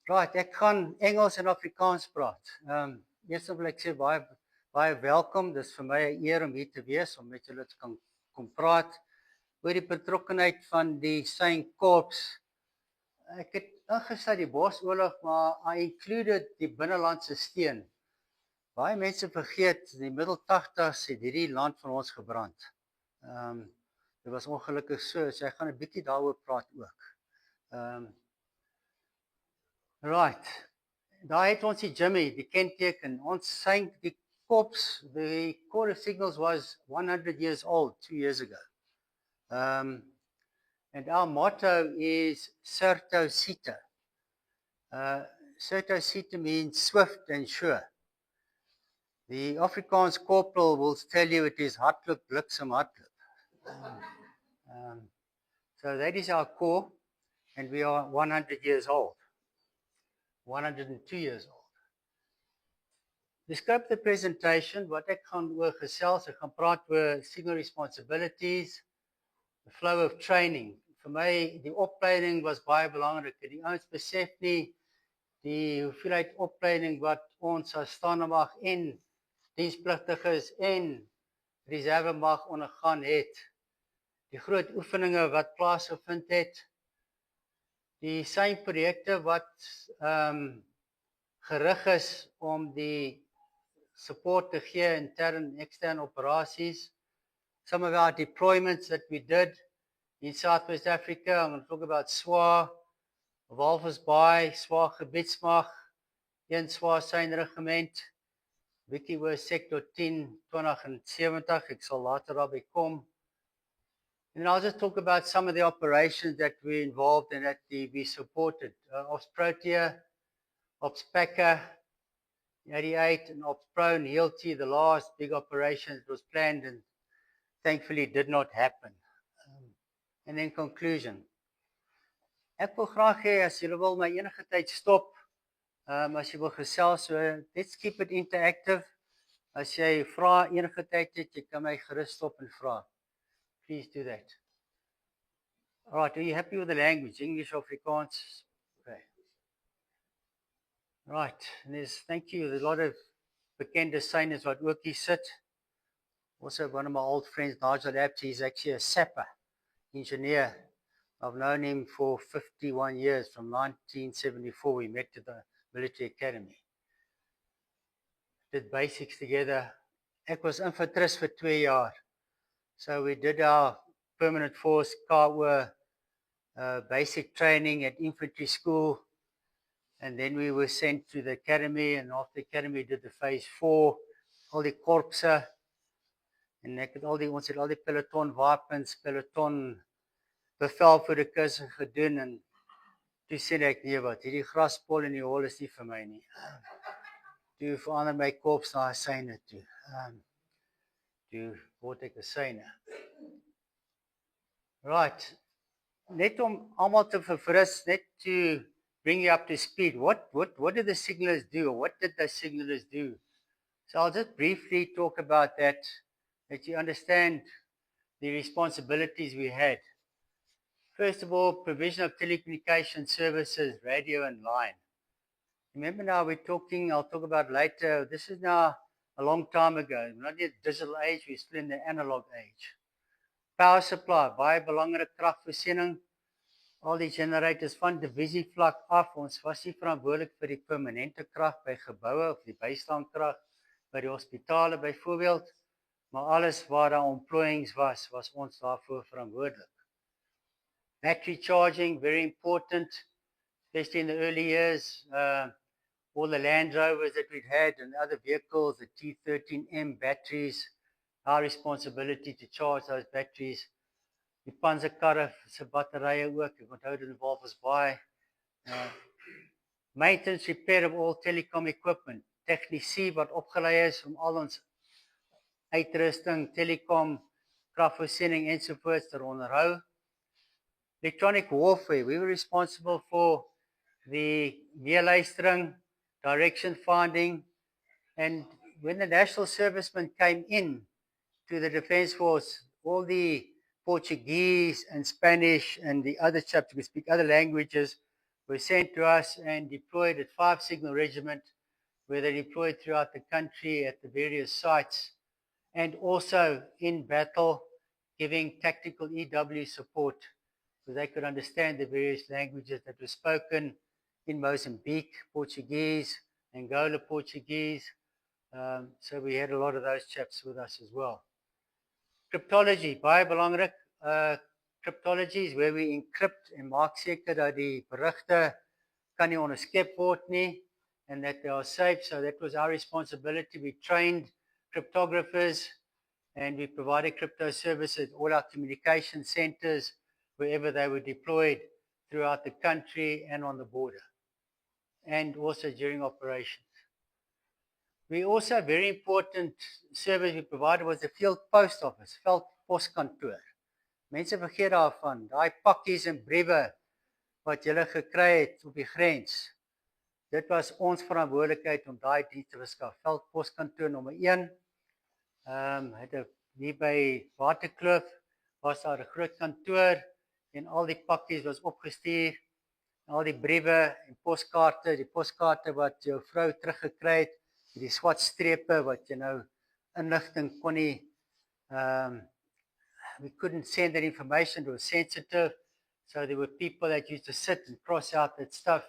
Right, ek gaan Engels en Afrikaans praat. Eerst wil ek sê baie welkom. Dis vir my 'n eer om hier te wees om met julle te kom praat oor die betrokkenheid van die Saint Corps. Ek het ingesluit die Bosoorlog, maar I included die binnelandse steun. Baie mense vergeet in die middel 80s het hierdie land van ons gebrand. Dit was ongelukkig so ek gaan 'n bietjie daaroor praat ook. Right. Daar het ons die Jimmy, die kenteken. Ons sank die korps. The Corps of Signals was 100 years old 2 years ago. And our motto is Certo Cito. Certo Cito means swift and sure. The Afrikaans corporal will tell you it is hartklop, bliksem, hartklop. So that is our corps, and we are 100 years old. 102 years old. The scope of the presentation, wat ek gaan oor gesels, ek gaan praat oor signal responsibilities, the flow of training. Vir my, die opleiding was baie belangrik. Die ouens besef nie die hoeveelheid opleiding wat ons as standemag en dienspligtiges en reservemag ondergaan het. Die groot oefeninge wat plaasgevind het. Die SAIN-projekte wat gerig is om die support to gee intern and extern operations. Some of our deployments that we did in Southwest Africa, I'm going to talk about SWA, Walvis Bay, SWA Gebiedsmag, een SWA Sein-regiment, bietjie oor Sector 10, 2070, ek sal later daarby kom. And I'll just talk about some of the operations that we involved in that we supported. Ops Protea, Ops Packer, 88 and Ops Pro and Healty, the last big operation that was planned and thankfully did not happen. And then conclusion. Ek wil graag hê as julle wil my enige tyd stop, as jy wil gesels, so let's keep it interactive. As jy vra enige tyd het, jy kan my gerus stop en vra. Please do that. All right, are you happy with the language, English or Afrikaans? Okay. Right, and thank you. There's a lot of bekende signers wat ook hier sit. Also, one of my old friends, Nigel Abt, he's actually a sapper, engineer. I've known him for 51 years. From 1974, we met at the military academy. Did basics together. Ek was infantryst vir 2 jaar. So we did our permanent force KWA basic training at infantry school. And then we were sent to the academy, and after the academy did the phase 4, al die korpse, en ek het ons het al die peloton wapens, peloton bevel vir die kursus gedoen, en toe sê ek, nee wat, hierdie graspol in die hol is nie vir my nie. Toe verander my korps na 'n syne toe. Toe word ek 'n syne. Right, net om almal te verfris, net to bring you up to speed. What did the signalers do? What did the signalers do? So I'll just briefly talk about that you understand the responsibilities we had. First of all, provision of telecommunication services, radio and line. Remember now we're talking, I'll talk about later, this is now a long time ago. We're not in the digital age, we're still in the analog age. Power supply, baie belangrike kragvoorsiening. Al die generators van divisievlak af, ons was nie verantwoordelik vir die permanente krag by geboue of die bystaankrag by die hospitale byvoorbeeld, maar alles waar daar employings was ons daarvoor verantwoordelik. Battery charging, very important, especially in the early years. All the Land Rovers that we'd had and other vehicles, the T13M batteries, our responsibility to charge those batteries. Die panzerkarre se batterye ook, ek onthou dit in Walvis Bay. Maintenance, repair of all telecom equipment, technici wat opgelei is om al ons uitrusting, telecom, kragvoorsiening ensovoorts te onderhou. Electronic warfare, we were responsible for the neerluistering, direction finding, and when the national servicemen came in to the Defence Force, all the Portuguese and Spanish and the other chaps who speak other languages were sent to us and deployed at 5 Signal Regiment, where they deployed throughout the country at the various sites, and also in battle, giving tactical EW support so they could understand the various languages that were spoken in Mozambique, Portuguese, Angola Portuguese. So we had a lot of those chaps with us as well. Cryptology, baie belangrik. Cryptology is where we encrypt en maak seker dat die berigte kan nie onderskep word nie and that they are safe. So that was our responsibility. We trained cryptographers and we provided crypto services at all our communication centers wherever they were deployed throughout the country and on the border, and also during operations. We also, very important service we provided was the field post office, veldposkantoor. Mense vergeet daarvan, daai pakkies en briewe wat julle gekry het op die grens. Dit was ons verantwoordelikheid om daai diens te verskaf. Veldposkantoor nommer 1. Hier by Waterkloof was daar 'n groot kantoor en al die pakkies was opgestuur. Al die briewe en poskaarte, die poskaarte wat jou vrou teruggekry het, die swart strepe wat jy nou inligting kon nie, we couldn't send that information, it was sensitive, so there were people that used to sit and cross out that stuff.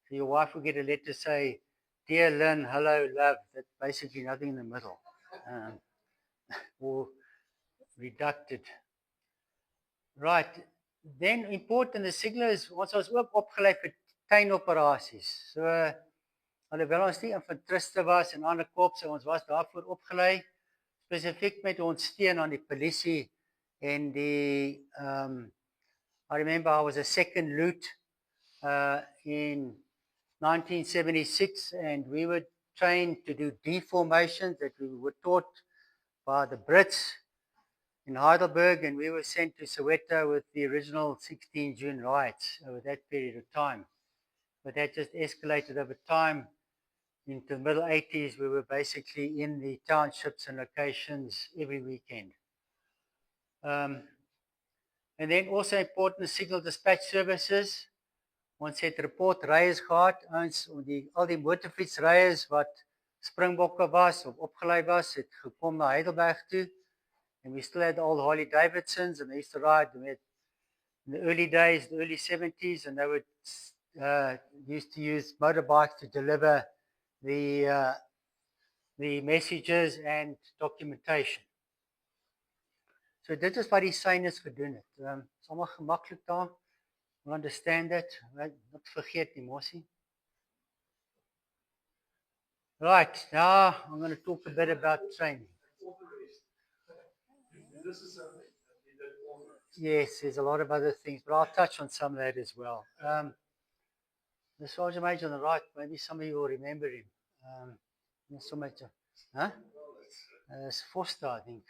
So your wife would get a letter say, "Dear Lynn, hello, love," that's basically nothing in the middle, or reducted. Right, then important, the signalers, ons was ook opgeleid vir tuinoperasies. So, alhoewel ons nie infanteriste was en ander korpse, ons was daarvoor opgeleid, spesifiek met ons steun aan die polisie en die, I remember I was a second lieutenant in 1976 and we were trained to do deformations that we were taught by the Brits in Heidelberg, and we were sent to Soweto with the original 16 June riots over that period of time. But that just escalated over time. Into the middle 80s, we were basically in the townships and locations every weekend. And then also important signal dispatch services. Ons het reportryers gehad, al die motorfietsryers wat springbokke was of opgelei was, het gekom na Heidelberg toe. And we still had all Harley Davidsons, and they used to ride in the early days, the early 70s, and they would used to use motorbikes to deliver the messages and documentation. So dit is wat die syners gedoen het. Is allemaal gemakkelijk daar. We understand it. Not vergeet nie, Mossie. Right, now I'm going to talk a bit about training. Yes, there's a lot of other things, but I'll touch on some of that as well. The Sergeant Major on the right, maybe some of you will remember him. Not so much. Huh? It's Foster, I think.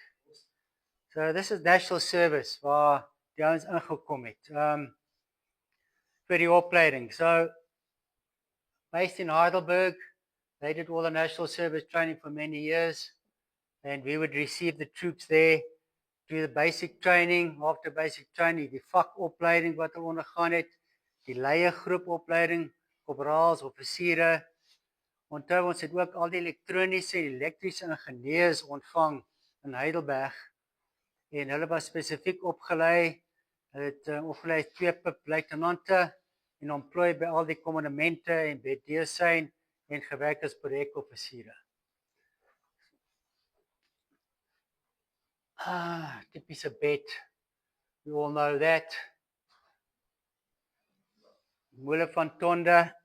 So this is National Service waar die ouens ingekom het. Vir die opleiding. So, based in Heidelberg, they did all the National Service training for many years, and we would receive the troops there, do the basic training. After basic training, die vakopleiding wat hulle ondergaan het, die leiergroep opleiding, korporaals, offisiere. Onthou, ons het ook al die elektroniese en elektrische ingenieurs ontvang in Heidelberg, en hulle was spesifiek opgeleid. Hulle het opgeleid 2 luitenante en ontplooi by al die kommandemente en by deelsyn en gewerk as projekoffisiere. Typische bed. We all know that. Moele van Tonda.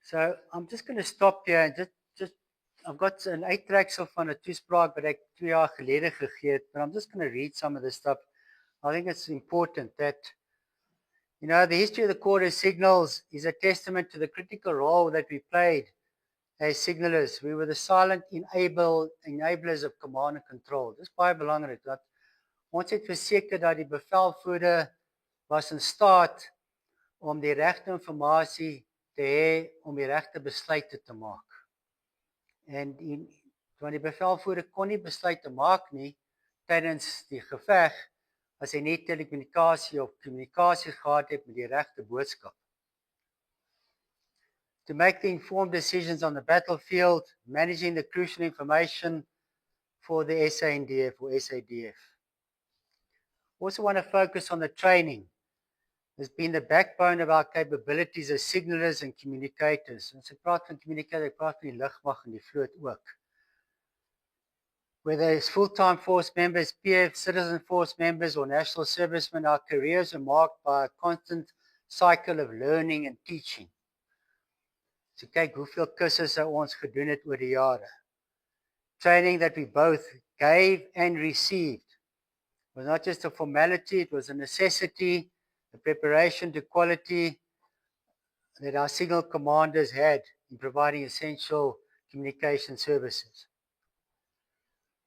So I'm just going to stop here and just I've got an 8-tracksel van 'n toespraak wat ek 2 jaar gelede gegee het, but I'm just going to read some of this stuff. I think it's important that, you know, the history of the Corps of Signals is a testament to the critical role that we played as signalers. We were the silent enablers of command and control. Dis baie belangrik dat ons het verseker dat die bevelvoerder was in staat om die regte informasie te hê om die regte besluite te maak. En want die bevelvoerder kon nie besluite maak nie tydens die geveg, as jy nie telekommunikasie of kommunikasie gehad het met die regte boodskap. To make the informed decisions on the battlefield, managing the crucial information for the SANDF or SADF. Also want to focus on the training. It's been the backbone of our capabilities as signalers and communicators. As ek praat van communicator, ek praat van die lugmag en die vloot ook. Whether it's full-time force members, PF, citizen force members, or national servicemen, our careers are marked by a constant cycle of learning and teaching. So kyk hoeveel kursusse ons gedoen het oor die jare. Training that we both gave and received was not just a formality, it was a necessity, a preparation to quality that our signal commanders had in providing essential communication services.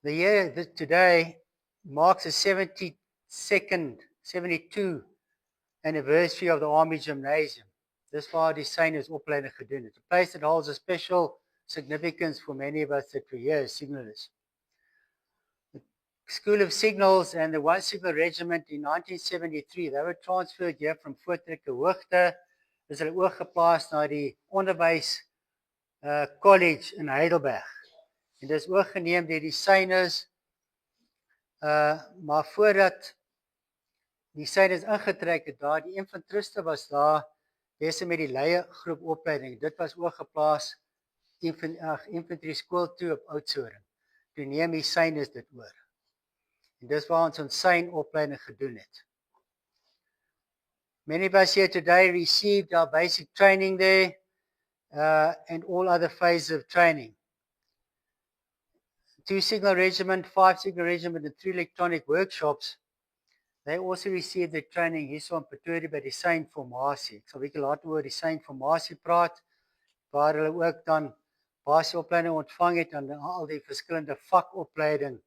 The year today marks the 72 anniversary of the Army Gymnasium. Dis waar die Syners opleiding gedoen het. A place that holds a special significance for many of us that were here as signalers. The School of Signals and the 1 Signal Regiment in 1973, they were transferred here from Voortrekker Hoogte. Is hulle oorgeplaas na die onderwys college in Heidelberg. En dis oorgeneem deur die Syners, maar voordat die Syners ingetrek het daar, die infanteriste was daar, besig met die leiergroep opleiding. Dit was oorgeplaas infantry skool toe op Oudtshoorn. Toe neem die Syners dit oor. En dis waar ons syn opleiding gedoen het. Many of us here today received our basic training there and all other phases of training. 2 Signal Regiment, 5 Signal Regiment and 3 electronic workshops. They also received their training hier so in Pretoria by die Synformasie. Ek sal 'n bietjie later oor die Synformasie praat, waar hulle ook dan basisopleiding ontvang het aan al die verskillende vakopleiding,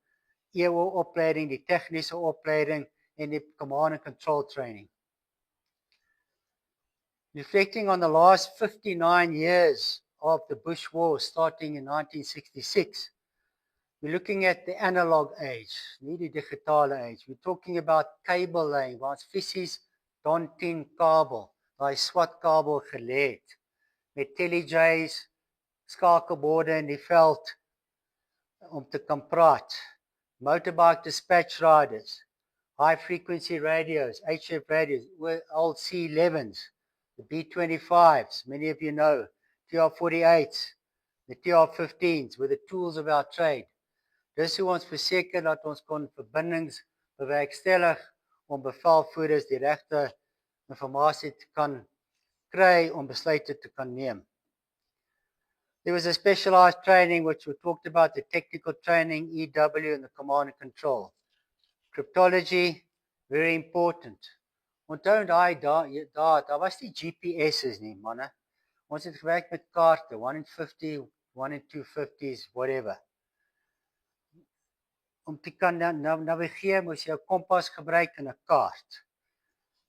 EO-opleiding, die tegniese opleiding en die command and control training. Reflecting on the last 59 years of the Bush War starting in 1966, we're looking at the analog age, nie die digitale age. We're talking about cable laying, waar ons fisies dan 10 kabel, daai swart kabel gelê het, met telejays, skakelborde in die veld om te kan praat, motorbike dispatch riders, high frequency radios, HF radios, old C11s, the B25s, many of you know, TR48s, the TR15s were the tools of our trade. Dis hoe ons verseker dat ons kon verbindings bewerkstellig om bevelvoerders die regte informasie te kan kry om besluite te kan neem. There was a specialized training which we talked about, the technical training, EW and the command and control. Cryptology, very important. Onthou daar was die GPS's nie, manne. Ons het gewerk met kaarte, 1 in 50, 1 in 250s, whatever. Om te kan navigeer, moes jy 'n kompas gebruik en 'n kaart.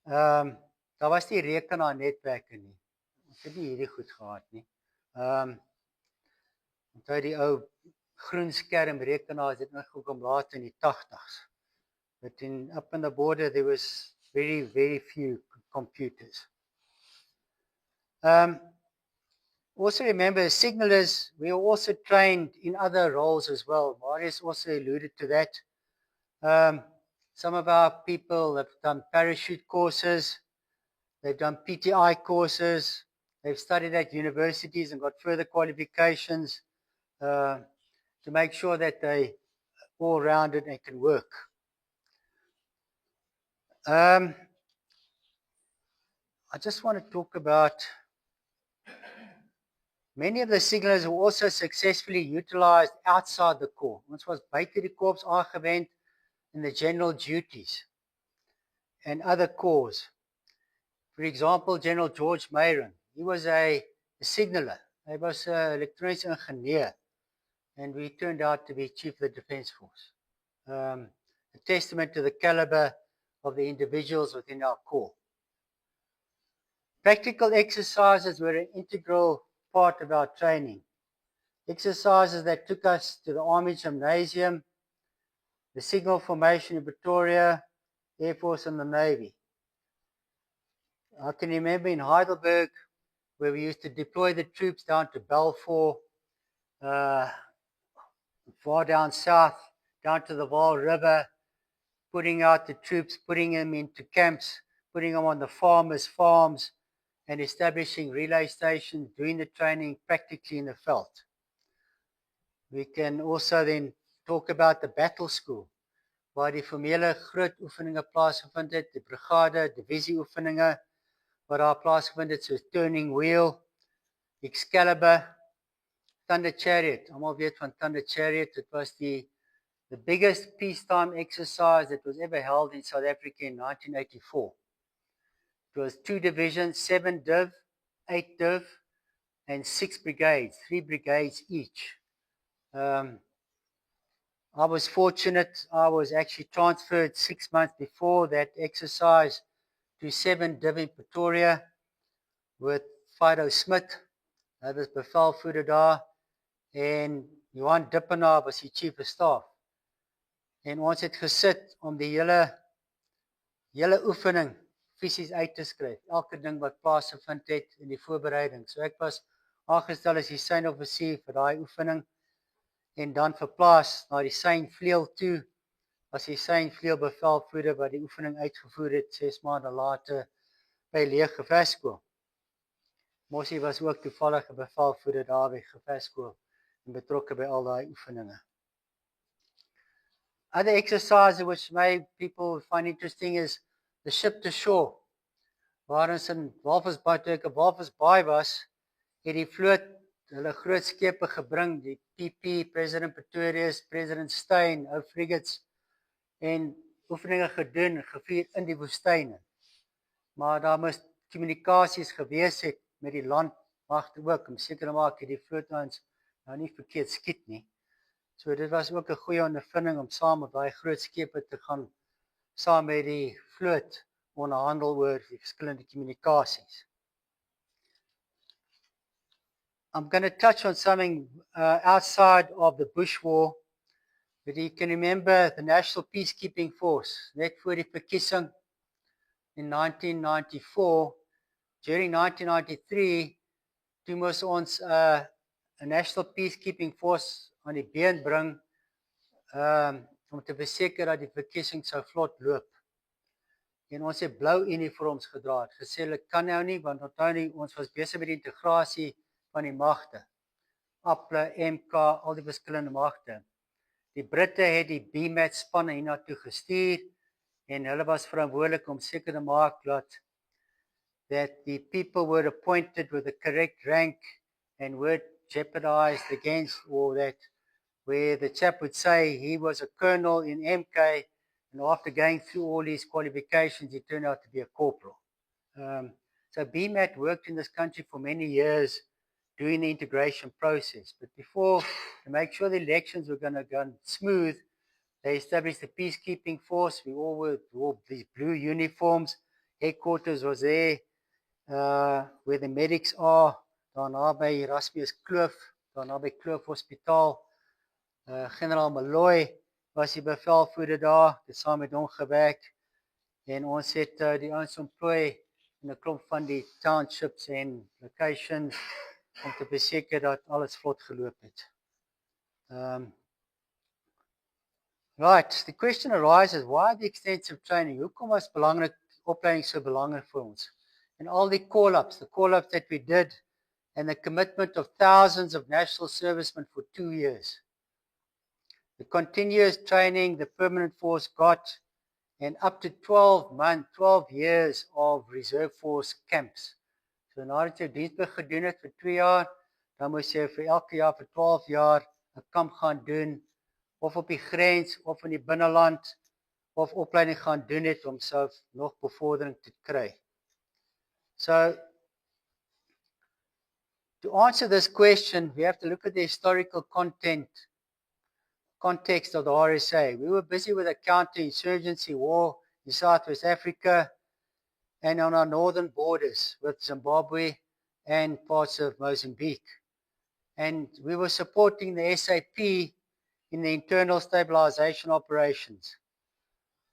Daar was nie rekenaarnetwerke nie. Ons het nie hierdie goed gehad nie. Onthou die ou groen skerm rekenaars het ingekom later in die 80s. But up in the border there was very, very few computers. Also remember, as signalers, we were also trained in other roles as well. Marius also alluded to that. Some of our people have done parachute courses, they've done PTI courses, they've studied at universities and got further qualifications to make sure that they all-rounded and can work. I just want to talk about many of the signalers were also successfully utilized outside the corps. Ons was buite die korps aangewend in the general duties and other corps. For example, General George Mayron, he was a signaler. He was an electronics engineer, and we turned out to be Chief of the Defence Force. A testament to the caliber of the individuals within our corps. Practical exercises were an integral part of our training. Exercises that took us to the Army Gymnasium, the signal formation in Pretoria, Air Force and the Navy. I can remember in Heidelberg where we used to deploy the troops down to Balfour, uh, far down south, down to the Vaal River, putting out the troops, putting them into camps, putting them on the farmers' farms, and establishing relay stations, doing the training practically in the veld. We can also then talk about the battle school, waar die formele groot oefeninge plaasgevind het, die brigade, divisie oefeninge, waar daar plaasgevind het, soos Turning Wheel, Excalibur, Thunder Chariot. Almal weet van Thunder Chariot. It was the biggest peacetime exercise that was ever held in South Africa in 1984. It was 2 divisions, 7 div, 8 div, and 6 brigades, 3 brigades each. I was fortunate. I was actually transferred 6 months before that exercise to 7 div in Pretoria with Fido Smith. Hy was bevelvoerder daar en Johan Dippenaar was die chief of staff. En ons het gesit om die hele oefening fisies uit te skryf. Elke ding wat plaasgevind het in die voorbereiding. So ek was aangestel as die synoffisier vir daai oefening en dan verplaas na die synvleuel toe as die synvleuel bevelvoerder wat die oefening uitgevoer het 6 maande later by Leeg Gevegskool. Mossie was ook toevallig 'n bevelvoerder daar by Gevegskool en betrokke by al daai oefeninge. Other exercises which may people find interesting is the ship to shore. Waar ons in Walvisbaai, toe ek op Walvisbaai was, het die vloot hulle groot skepe gebring, die PP, President Pretorius, President Steyn, ou frigates, en oefeninge gedoen, gevier in die woestyne. Maar daar moes kommunikasies gewees het met die landmagte ook, om seker te maak dat die vlootouens nou nie verkeerd skiet nie. So dit was ook 'n goeie ondervinding om saam met daai groot skepe te gaan, saam met die vloot onderhandel oor die verskillende kommunikasies. I'm going to touch on something outside of the Bush War, but you can remember the National Peacekeeping Force, net voor die verkiesing in 1994. During 1993, toe moes ons 'n National Peacekeeping Force aan die been bring om te verseker dat die verkiesing sou vlot loop. En ons het blou uniforms gedra. Het gesê hulle kan nou nie, want onthou nie, ons was besig met die integrasie van die magte. APLA, MK, al die verskillende magte. Die Britte het die BMAT spanne hiernatoe gestuur en hulle was verantwoordelik om seker te maak that the people were appointed with the correct rank and weren't jeopardized against, or that where the chap would say he was a colonel in MK and after going through all these qualifications he turned out to be a corporal. So BMAT worked in this country for many years during the integration process. But before, to make sure the elections were going to go smooth, they established the peacekeeping force. We all wore these blue uniforms. Headquarters was there, where the medics are, daar naby Erasmus Kloof, daar naby Kloof Hospitaal. Generaal Malloy was die bevelvoerder daar, het saam met hom gewerk. En ons het die ouens ontplooi in 'n klomp van die townships en locations om te verseker dat alles vlot geloop het. Right, the question arises, why the extensive training? Hoekom was opleiding so belangrik vir ons? And all the call-ups that we did, and the commitment of thousands of national servicemen for 2 years. The continuous training the permanent force got, and up to 12 years of reserve force camps. So nadat jy dienstplig gedoen het vir 2 jaar, dan moes jy vir elke jaar vir 12 jaar 'n kamp gaan doen, of op die grens, of in die binneland, of opleiding gaan doen het om self nog bevordering te kry. So, to answer this question, we have to look at the historical context of the RSA. We were busy with a counter-insurgency war in Southwest Africa and on our northern borders with Zimbabwe and parts of Mozambique. And we were supporting the SAP in the internal stabilization operations.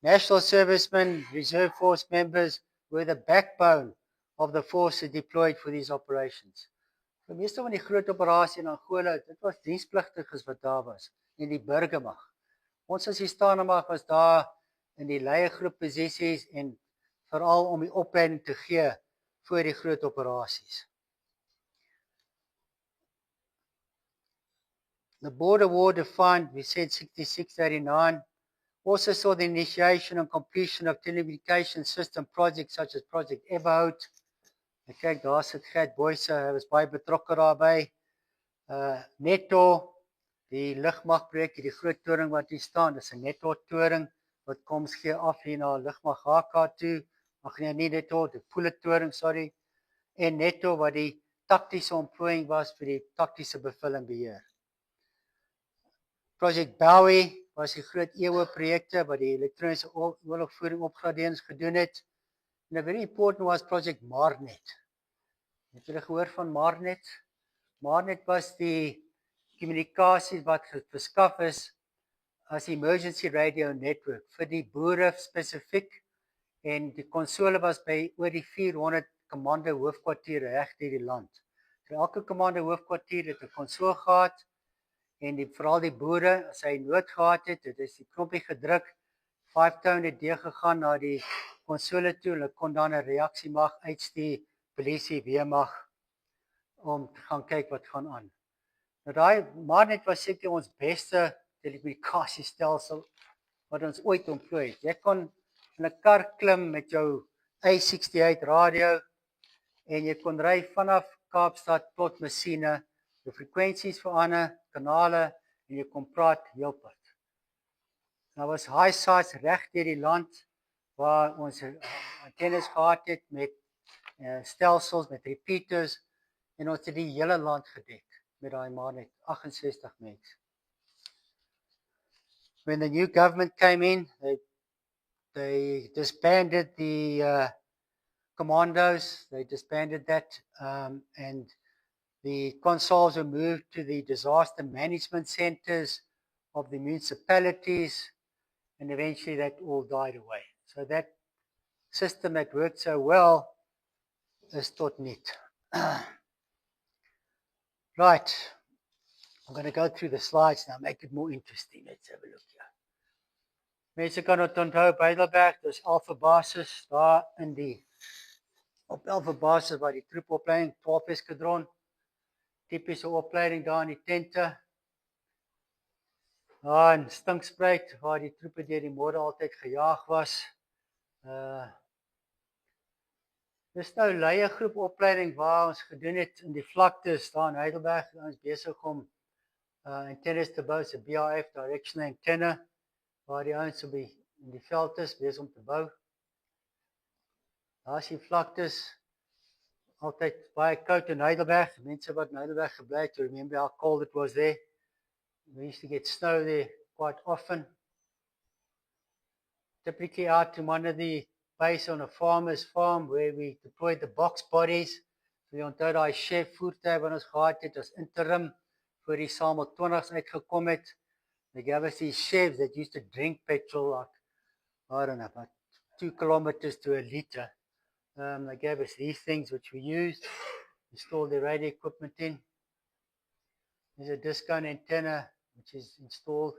National servicemen, reserve force members were the backbone of the forces deployed for these operations. Die meeste van die groot operasie in Angola, dit was dienspligtiges wat daar was en die burgermag. Ons as die staande mag was daar in die leiergroep posisies en veral om die opleiding te gee vir die groot operasies. The border war defined, we said 6689, also saw the initiation and completion of telecommunication system projects such as Project Eberhout. Kyk, daar sit Gert Boyse, hy was baie betrokke daarbey. Netto, die lugmagprojek, die groot toring wat hier staan, dis 'n Netto toring wat koms gee af hier na lugmag HK toe. Ag nee, nie Netto, die Poele toring, sorry. En Netto wat die taktiese ontplooiing was vir die taktiese bevel en beheer. Project Bowie was die groot EO projekte wat die elektroniese oorlogvoering opgraderings gedoen het. And a very important was Project Marnet. Het julle gehoor van Marnet? Marnet was die kommunikasie wat verskaf is as emergency radio network vir die boere spesifiek en die konsole was by oor die 400 commando hoofkwartiere reg deur die land. So elke commando hoofkwartier het 'n konsool gehad en veral die boere as hy nood gehad het, het is die knoppie gedruk, 5-tone het deurgegaan na die konsole toe, hulle kon dan 'n reaksie mag uitstuur, polisie, weermag om te gaan kyk wat gaan aan. Nou daai Marnet was seker ons beste telekommunikasiestelsel wat ons ooit ontplooi het. Jy kon in 'n kar klim met jou A68 radio en jy kon ry vanaf Kaapstad tot Messina, jou frekwensies verander, kanale en jy kon praat heelpad. Daar was high sites reg deur die land waar ons antennes gehad het met stelsels met repeaters en ons het die hele land gedek met daai Marnet 68 megs. When the new government came in, they disbanded the commandos, they disbanded that, and the consoles were moved to the disaster management centers of the municipalities, and eventually that all died away. So that system that worked so well is tot niet. Right, I'm going to go through the slides now, make it more interesting. Let's have a look here. Mense kan het onthou, Beidelberg, dis Alpha Basis, daar in die, op Alpha Basis waar die troepopleiding, 12 eskadron, typiese opleiding daar in die tente. Daar in Stinkspruit, waar die troepe deur die môre altyd gejaag was. Dis nou leiergroep opleiding waar ons gedoen het in die vlaktes daar in Heidelberg. Ons besig om antennes te bou, 'n BRF directional antenne, waar die ouens op in die veld is besig om te bou. Daar is die vlaktes, altyd baie koud in Heidelberg. Mense wat in Heidelberg gebly het, remember how cold it was there. We used to get snow there quite often. Typically out to one of the base on a farmer's farm where we deployed the box bodies. So we onthou daai chef voertuig wat ons gehad het as interim voor die Samel 20s uitgekom het. They gave us these chefs that used to drink petrol like, I don't know, about 2 kilometers to a liter. They gave us these things which we used, installed the radio equipment in. There's a discount antenna which is installed.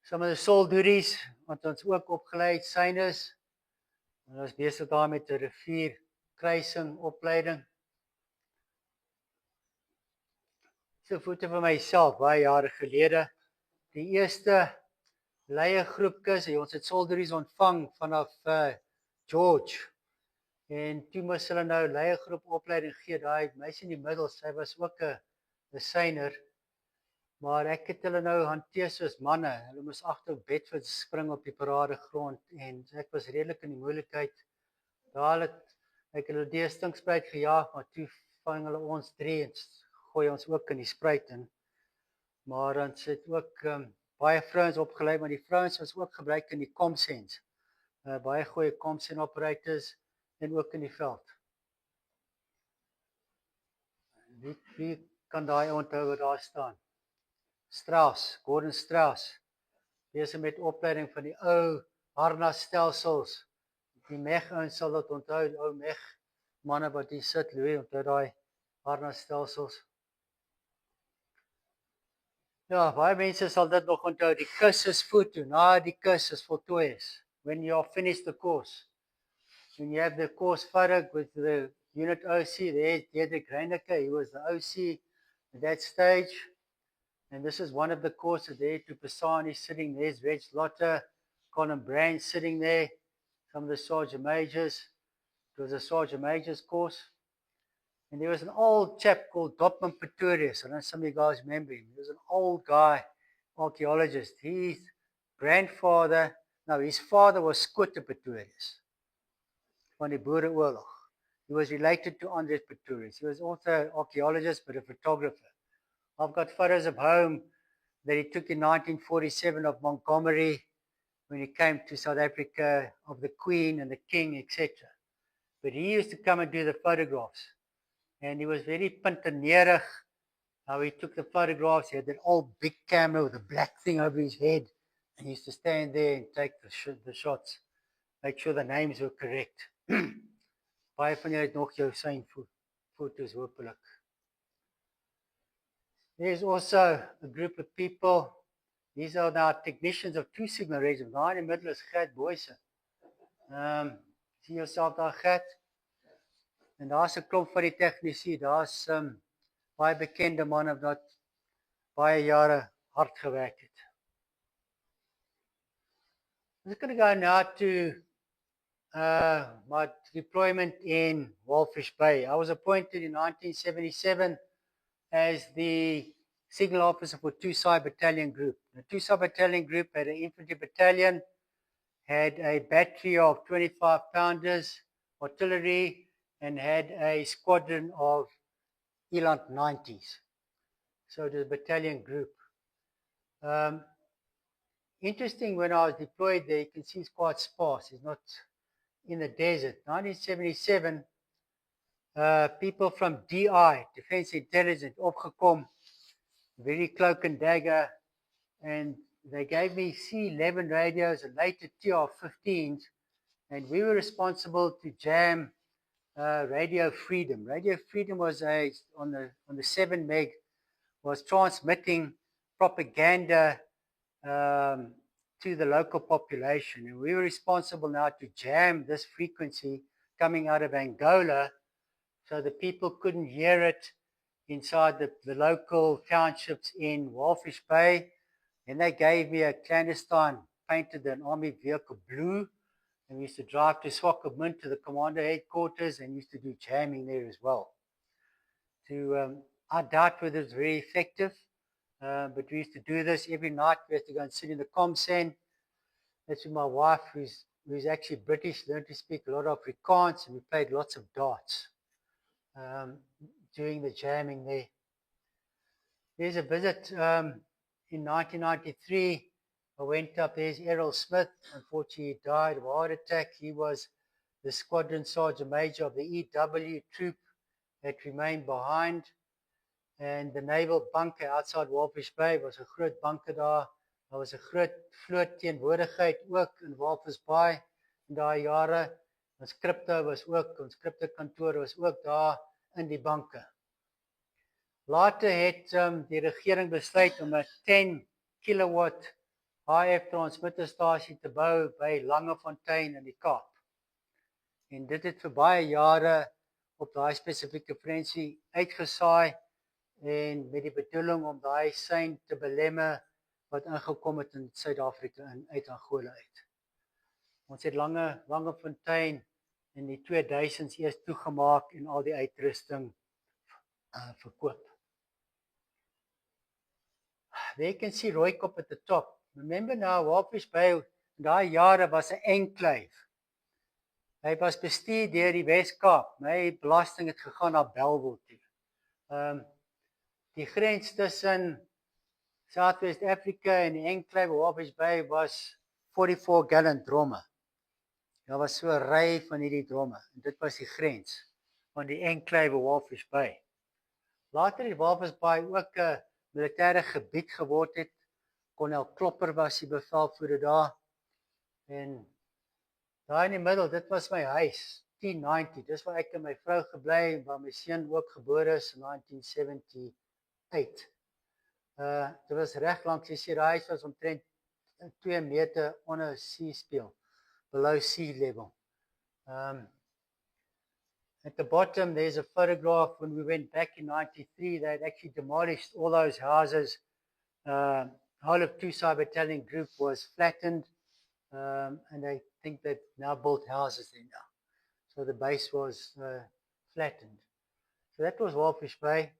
Some of the soul duties wat ons ook opgelei het, syners. Ons was besig daar met 'n rivier kruising opleiding. So foto van myself baie jare gelede. Die eerste leiergroepkus, ons het soul duties ontvang vanaf George. En toe moes hulle nou leiergroep opleiding gee. Daai meisie in die middel, sy was ook 'n syner. Maar ek het hulle nou hanteer soos manne. Hulle moes agter op Bedford spring op die paradegrond en ek was redelik in die moeilikheid. Daar het ek hulle deur Stinkspruit gejaag, maar toe vang hulle ons 3 en gooi ons ook in die spruit in. Maar dan sit ook baie vrouens opgelei, maar die vrouens was ook gebruik in die Comsense. Baie goeie Comsense operators en ook in die veld. Wie kan daai onthou wat daar staan? Strauss, Gordon Strauss. besig met opleiding van die ou harnasstelsels. Die meg-ouens sal dit onthou, die ou meg manne wat hier sit, Louis, onthou daai harnasstelsels. Ja, baie mense sal dit nog onthou, die kursusfoto, na die kursus voltooi is, when you are finished the course. When you have the course photo with the unit OC, there's Deirdre Greiniker, he was the OC at that stage. And this is one of the courses there, Tupasani sitting there, there's Reg Lotter, Colin Brand sitting there, some of the Sergeant Majors. It was a Sergeant Majors course. And there was an old chap called Dopman Pretorius. I don't know if some of you guys remember him. He was an old guy, archaeologist. His father was Scotte Pretorius van die Boereoorlog. He was related to Andres Pretorius. He was also an archaeologist, but a photographer. I've got photos of home that he took in 1947 of Montgomery when he came to South Africa, of the Queen and the King, etc. But he used to come and do the photographs. And he was very puntenerig how he took the photographs. He had that old big camera with a black thing over his head. And he used to stand there and take the shots, make sure the names were correct. Baie van julle het nog jou sein foto's, hopelik. There's also a group of people. These are now technicians of Two Sigma Regiment. Daar in die middel is Gert Boyse. Sien jouself daar, Gert? En daar's 'n klomp van die tegnici. Daar's baie bekende manne wat baie jare hard gewerk het. I'm just going to go now to my deployment in Walfish Bay. I was appointed in 1977 as the signal officer for Tusai Battalion Group. The Tusai Battalion Group had an infantry battalion, had a battery of 25-pounders, artillery, and had a squadron of Eland 90s. So it was a battalion group. Interesting, when I was deployed there, you can see it's quite sparse. It's not in the desert. 1977, people from DI, Defense Intelligence, opgekom, very cloak and dagger, and they gave me C11 radios and later TR-15s, and we were responsible to jam Radio Freedom. Radio Freedom was on the 7 meg, was transmitting propaganda to the local population, and we were responsible now to jam this frequency coming out of Angola so the people couldn't hear it inside the local townships in Walfish Bay. And they gave me a clandestine, painted an army vehicle blue, and we used to drive to Swakopmund to the commander headquarters and used to do jamming there as well. I doubt whether it's very effective, but we used to do this every night. We had to go and sit in the comsen. That's with my wife, who's actually British, learned to speak a lot of Afrikaans, and we played lots of darts doing the jamming there. There's a visit in 1993. I went up, there's Errol Smith. Unfortunately, he died of a heart attack. He was the squadron sergeant major of the EW troop that remained behind. And the naval bunker outside Walfish Bay was a groot bunker daar. Daar was 'n groot vloot teenwoordigheid ook in Walfish Bay in daai jare. Ons kryptokantoor was ook daar in die bunker. Later het die regering besluit om 'n 10 kilowatt HF transmitterstasie te bou by Langefontein in die Kaap. En dit het vir baie jare op daai spesifieke frekwensie uitgesaai, en met die bedoeling om daai sein te belemmer wat ingekom het in Suid-Afrika en uit Angola uit. Ons het Langefontein in die 2000s eers toegemaak en al die uitrusting verkoop. There you can see Rooikop at the top. Remember now, Walfish Bay in daai jare was 'n enclave. Hy was bestuur deur die Wes-Kaap. My belasting het gegaan na Bellville toe. Die grens tussen Southwest Africa en die enclave Walfish Bay was 44-gallon dromme. Daar was so 'n ry van hierdie dromme. En dit was die grens van die enclave Walfish Bay. Later het Walfish Bay ook 'n militêre gebied geword het Kolonel Klopper was die bevelvoerder daar. En daar in die middel, dit was my huis, 1090. Dis waar ek en my vrou gebly en waar my seun ook gebore is in 1978. Dit was reg langs die see. Die huis was omtrent 2 meter onder sea speel, below sea level. At the bottom, there's a photograph when we went back in 93. They had actually demolished all those houses. Whole of 2 Battalion Group was flattened, and I think they've now built houses there now. So the base was flattened. So that was Walfish Bay,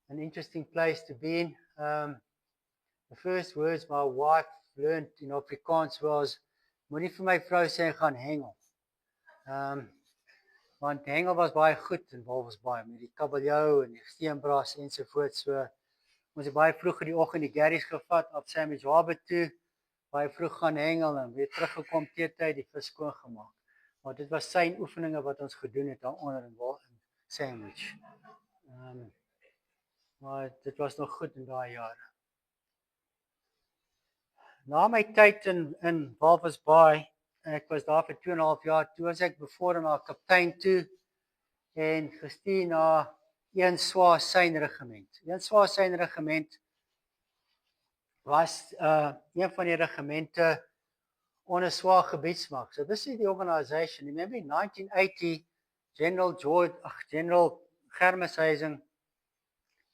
an interesting place to be in. The first words my wife learned in Afrikaans was, moenie vir my vrou sê gaan hengel. Want hengel was baie goed in Walvis Bay, met die kabeljou en die steenbras ensovoorts. So, ons het baie vroeg in die oggend die garries gevat, op Sandwich Harbour toe, baie vroeg gaan hengel en weer teruggekom teetyd, die vis skoon gemaak. Maar dit was sy oefeninge wat ons gedoen het daaronder in Sandwich. Maar dit was nog goed in daai jare. Na my tyd in Walvis Bay, ek was daar vir 2,5 jaar, toe was ek bevorder na kaptein toe en gestuur na een Swa Seinregiment. Een Swa Seinregiment was een van die regimente onder Swa gebiedsmag. So this is the organization. Remember in 1980, General Germes Huizing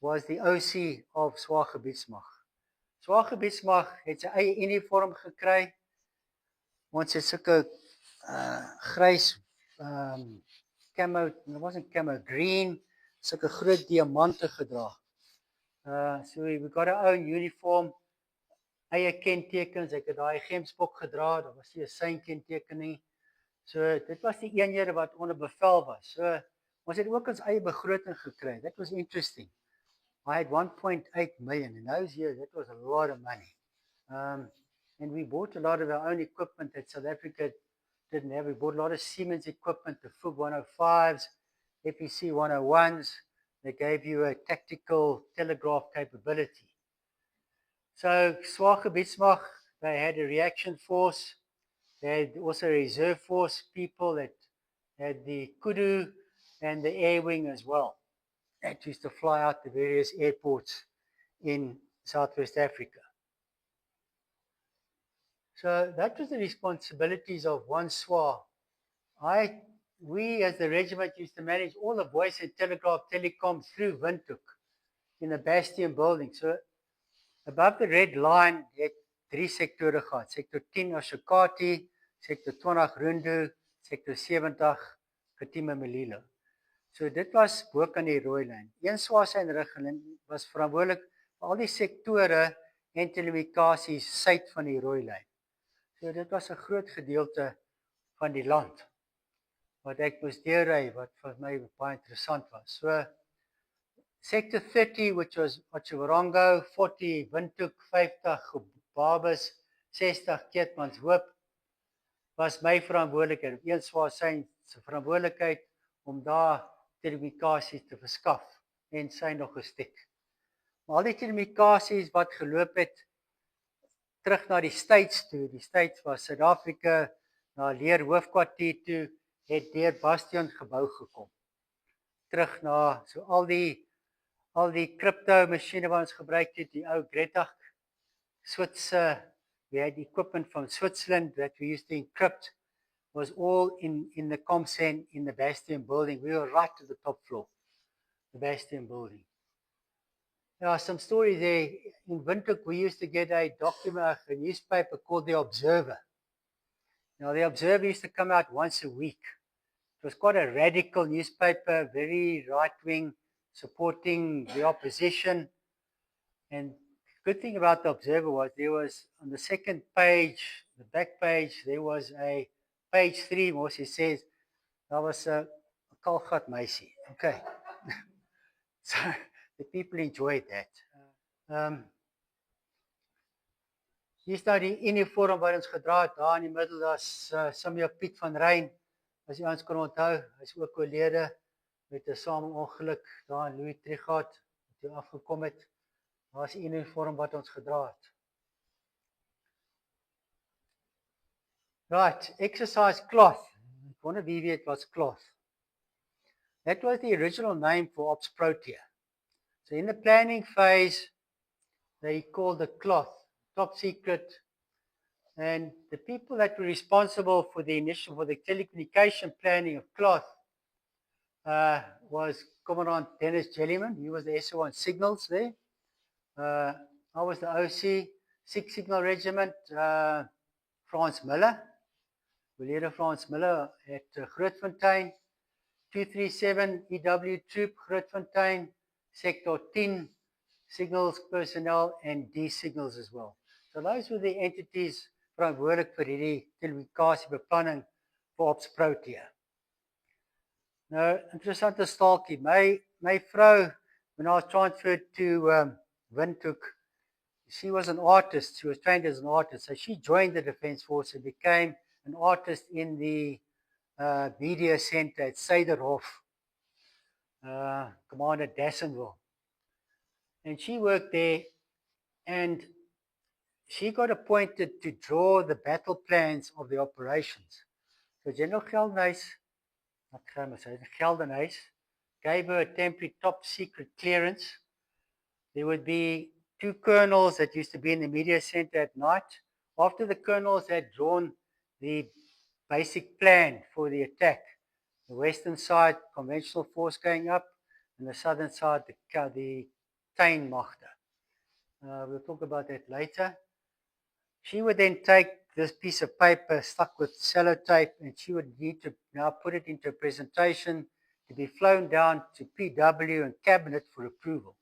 was the OC of Swa gebiedsmag. Swa gebiedsmag het sy eie uniform gekry. Ons het sulke grys camo, it wasn't camo, green, sulke groot diamante gedra. So we got our own uniform, eie kentekens. Ek het daai gemsbok gedra, daar was nie 'n seinkenteken nie. So dit was die eenhede wat onder bevel was. So ons het ook ons eie begroting gekry. That was interesting. I had 1.8 million in those years. That was a lot of money. And we bought a lot of our own equipment that South Africa didn't have. We bought a lot of Siemens equipment, the FUG 105s, FEC 101s. They gave you a tactical telegraph capability. So Swa gebiedsmag, they had a reaction force. They had also a reserve force people that had the kudu and the air wing as well. That used to fly out to various airports in Southwest Africa. So that was the responsibilities of one Swa. We as the regiment used to manage all the voice and telegraph telecom through Windhoek in the Bastion building. So above the red line, you had 3 sektore gehad. Sector 10 Oshakati, Sector 20 Rundu, Sector 70 Katima Melilo. So dit was bo aan die rooi lyn. Een Swa Seinregiment was verantwoordelik vir al die sektore en telekommunikasies suid van die rooi lyn. So dit was 'n groot gedeelte van die land wat ek moes deurry, wat vir my baie interessant was. So Sector 30, which was Otjiwarongo, 40 Windhoek, 50 Babas, 60 Keetmanshoop, was my verantwoordelikheid. Een Swa Sein se verantwoordelikheid om daar telekommunikasies te verskaf en sy nog gestek. Maar al die telekommunikasies wat geloop het terug na die States toe. Die States was Suid-Afrika, na Leer hoofkwartier toe, het deur Bastion gebou gekom. Terug na so al die crypto masjiene wat ons gebruik het, die ou Gretach Switser, we had equipment from Switzerland that we used to encrypt, was all in the Comsen in the Bastion building. We were right to the top floor, the Bastion building. There are some stories there. In Windhoek, we used to get a document, a newspaper called The Observer. Now, The Observer used to come out once a week. It was quite a radical newspaper, very right-wing, supporting the opposition. And the good thing about The Observer was there was, on the second page, the back page, there was a page 3, Mossie says, that was a Kalgat meisie. Okay. So the people enjoyed that. Hier is nou die uniform wat ons gedra het, daar in die middel, daar is Samuel Piet van Ryn, as jy ons kan onthou, hy is ook oorlede met 'n sameongeluk daar in Louis Trichardt, wat hy afgekom het. Daar is die uniform wat ons gedra het. Right, exercise cloth. One abbreviate was cloth. That was the original name for Ops Protea. So in the planning phase, they called the cloth top secret, and the people that were responsible for the telecommunication planning of cloth was Commandant Dennis Jellyman. He was the SO1 signals there. I was the OC, 6th Signal Regiment, Franz Miller, Brigadier Franz Miller at Grootfontein, 237 EW Troop, Grootfontein, Sector 10, signals personnel, and D signals as well. So those were the entities verantwoordelik vir hierdie telekommunikasiebeplanning vir Ops Protea. Nou, interessante staaltjie. My vrou, when I was transferred to Windhoek, she was an artist. She was trained as an artist. So she joined the Defence Force and became an artist in the media center at Suiderhof, Commander Dassenville. And she worked there, and she got appointed to draw the battle plans of the operations. So General Geldenhuys gave her a temporary top secret clearance. There would be 2 colonels that used to be in the media center at night. After the colonels had drawn the basic plan for the attack, the western side, conventional force going up, and the southern side, the Tuinmachte. We'll talk about that later. She would then take this piece of paper stuck with sellotape, and she would need to now put it into a presentation to be flown down to PW and Cabinet for approval.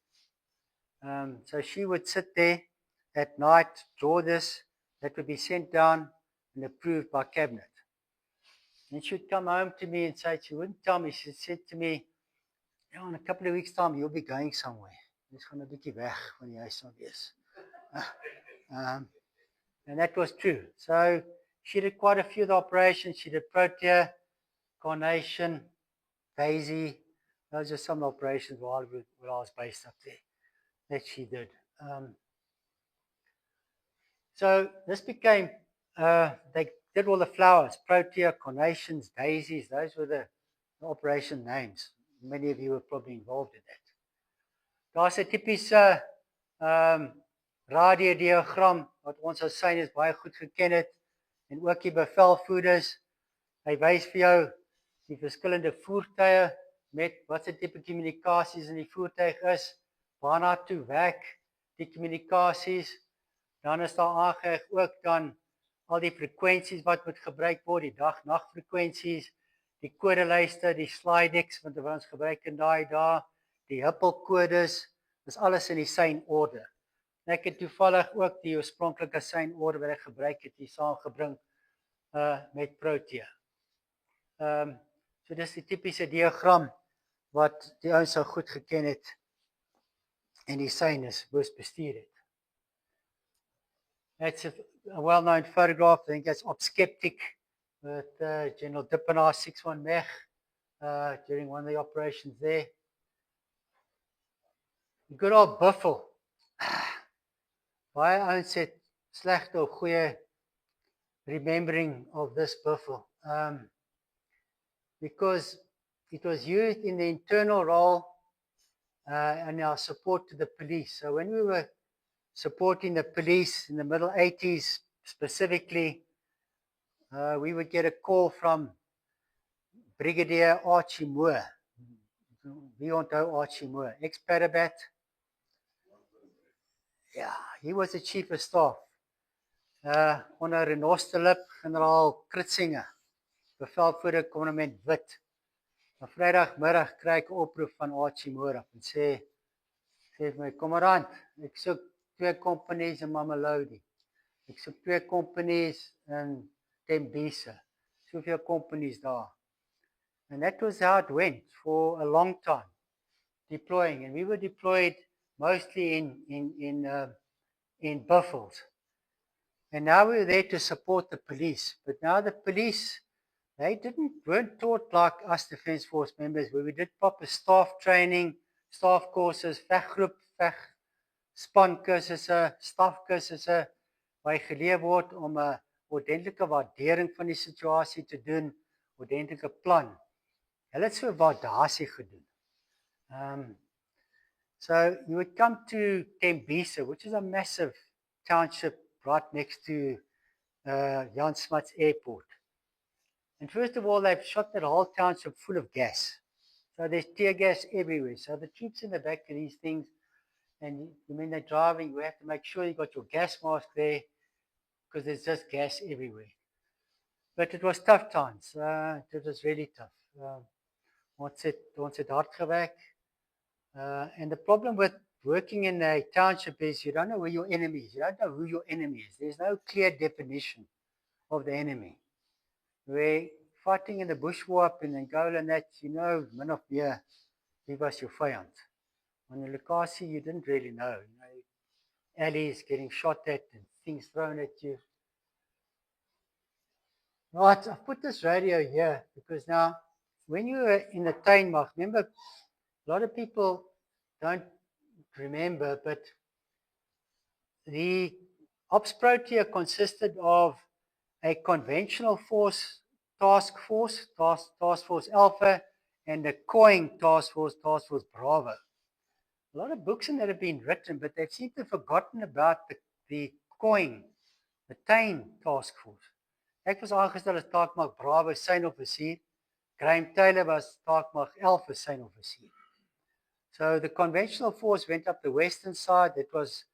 So she would sit there at night, draw this, that would be sent down and approved by Cabinet. And she would come home to me and say, she wouldn't tell me, she said to me, in a couple of weeks' time, you'll be going somewhere. Jy's gaan 'n bietjie weg van die huis af wees. And that was true. So she did quite a few of the operations. She did Protea, Carnation, Daisy. Those are some operations while I was based up there that she did. So this became, they did all the flowers, Protea, Carnations, Daisies. Those were the operation names. Many of you were probably involved in that. Daar's 'n tipiese radiodiagram wat ons as syners baie goed geken het en ook die bevelvoerders. Hy wys vir jou die verskillende voertuie met wat se tipe kommunikasies in die voertuig is, waarna toe werk die kommunikasies. Dan is daar aangeheg ook dan al die frekwensies wat moet gebruik word, die dag-nag frekwensies, die kodelyste, die slidex wat ons gebruik in daai dae, die huppelkodes, dis alles in die synorde. Ek het toevallig ook die oorspronklike synorde wat ek gebruik het hier saamgebring met Protea. So dis die tipiese diagram wat die ouens sou goed geken het en die syners moes bestuur het. That's a well-known photograph. I think that's Obskeptic with General Dippenaar 6-1 Mech during one of the operations there. Good old Buffel. Baie ouens het slegte of goeie remembering of this Buffel. Because it was used in the internal role and our support to the police. So when we were supporting the police in the middle 80s specifically, we would get a call from Brigadier Archie Moore. Wie onthou Archie Moore? Ex-Parabat. Yeah, he was the chief of staff. Onder Renosterlip, Generaal Kritzinger, bevelvoerder Commandant Wit. Op Vrydagmiddag kry ek 'n oproep van Archie Moore op en sê vir my, Kommandant, ek soek 2 companies in Mamelodi. Ek soek 2 companies in Tembisa. Soveel companies daar. And that was how it went for a long time, deploying. And we were deployed mostly in Buffels. And now we were there to support the police. But now the police, they weren't taught like us Defence Force members, where we did proper staff training, staff courses, veggroep, span kursusse, staf kursusse, waar jy geleer word om 'n ordentlike waardering van die situasie te doen, ordentlike plan. Hulle het so waardasie gedoen. So you would come to Tembisa, which is a massive township right next to Jan Smuts Airport. And first of all, they've shot that whole township full of gas. So there's tear gas everywhere. So the troops in the back of these things, and when they're driving, you have to make sure you got your gas mask there because there's just gas everywhere. But it was tough times. It was really tough. Ons het hard gewerk. And the problem with working in a township is you don't know where your enemy is. You don't know who your enemy is. There's no clear definition of the enemy. Where fighting in the bush war up in Angola and that, you know, min of meer, wie was your vyand? On the locatie, you didn't really know. You know, alleys getting shot at and things thrown at you. Right, I've put this radio here because now, when you were in the Tuinmacht, remember, a lot of people don't remember, but the Ops Protea consisted of a conventional force, task force Alpha, and a COING task force Bravo. A lot of books in that have been written, but they've seemed to have forgotten about the COING, the Tuin task force. Ek was aangestel as taakmag Bravo synoffisier. Graham Taylor was taakmag Alpha synoffisier. So the conventional force went up the western side. That was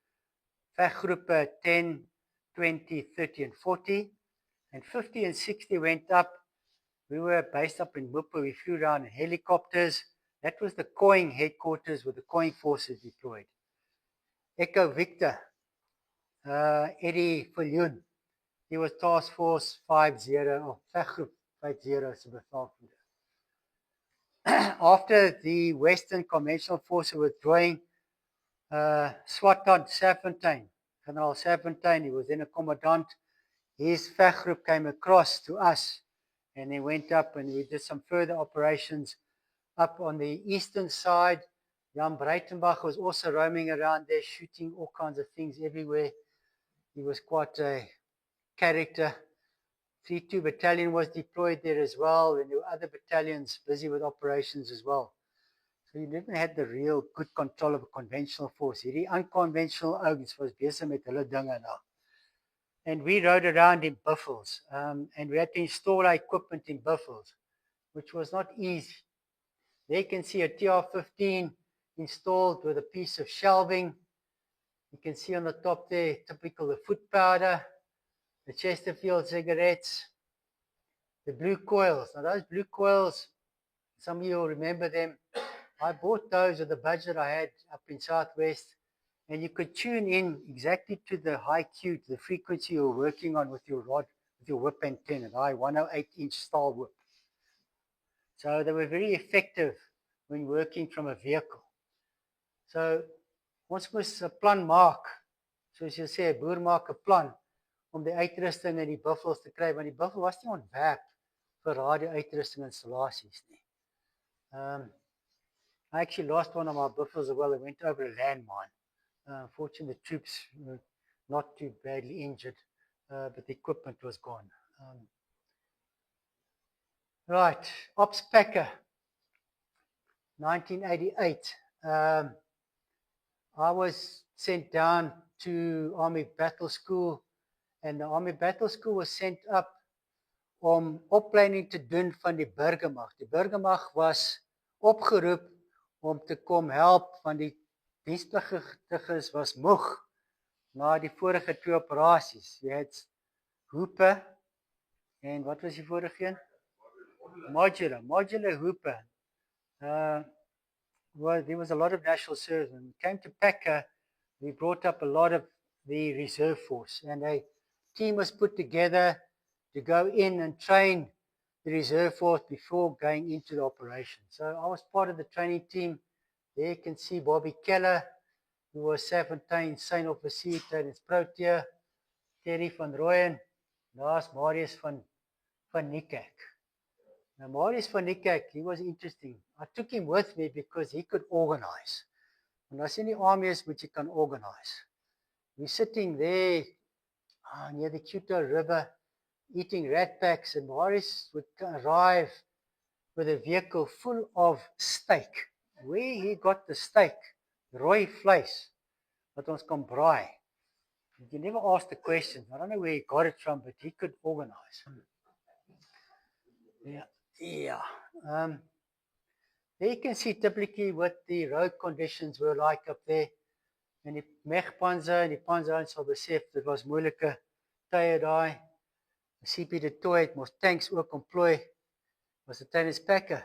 veggroepe 10, 20, 30, and 40. And 50 and 60 went up. We were based up in Mupo. We flew down in helicopters. That was the COING headquarters with the COING forces deployed. Echo Victor, Eddie Viljoen, he was Task Force 50, or Veggroep 50 as a bevelvoerder. After the Western Conventional Forces were withdrawing, Swartland Serpentine, General Serpentine, he was then a commandant. His Veggroep came across to us, and they went up and we did some further operations up on the eastern side. Jan Breitenbach was also roaming around there, shooting all kinds of things everywhere. He was quite a character. 3-2 Battalion was deployed there as well, and there were other battalions busy with operations as well. So you never had the real good control of a conventional force. Hierdie unconventional ouens was besig met hulle dinge nou. And we rode around in buffels, and we had to install our equipment in buffels, which was not easy. There you can see a TR-15 installed with a piece of shelving. You can see on the top there, typical the foot powder, the Chesterfield cigarettes, the blue coils. Now those blue coils, some of you will remember them. I bought those with the budget I had up in Southwest, and you could tune in exactly to the high Q, to the frequency you're working on with your rod, with your whip antenna, the high 108-inch style whip. So they were very effective when working from a vehicle. So ons moes 'n plan maak. Soos jy sê, 'n boer maak 'n plan om die uitrusting en die buffels te kry, want die buffel was nie ontwerp vir radio-uitrusting installasies nie. I actually lost one of my buffels as well. It went over a landmine. Fortunately, the troops were not too badly injured, but the equipment was gone. Right, Ops Packer, 1988. I was sent down to Army Battle School, and the Army Battle School was sent up om opleiding te doen van die burgermag. Die burgermag was opgeroep om te kom help, want die dienspligtiges was moeg na die vorige 2 operasies. Jy het Hooper, en wat was die vorige een? Modular Hooper. Well, there was a lot of national service. When it came to Packer, we brought up a lot of the reserve force, and a team was put together to go in and train the reserve force before going into the operation. So I was part of the training team. There you can see Bobby Keller, who was Serpentine Saint Officer Tijdens Protea, Terry van Rooyen, last Marius van Niekerk. Now, Marius van Niekerk, he was interesting. I took him with me because he could organize. And as in the army is which you can organize. We're sitting there near the Quito River, eating rat packs, and Maurice would arrive with a vehicle full of steak. Where he got the steak, rooi vleis, wat ons kan braai. You never ask the question. I don't know where he got it from, but he could organize. Yeah. There you can see typically what the road conditions were like up there. En die Megpanzer en die panzerhouers sal besef, dit was moeilike tye daai. CP de Toey het mos tanks ook ontplooi. Was 'n tennispacker.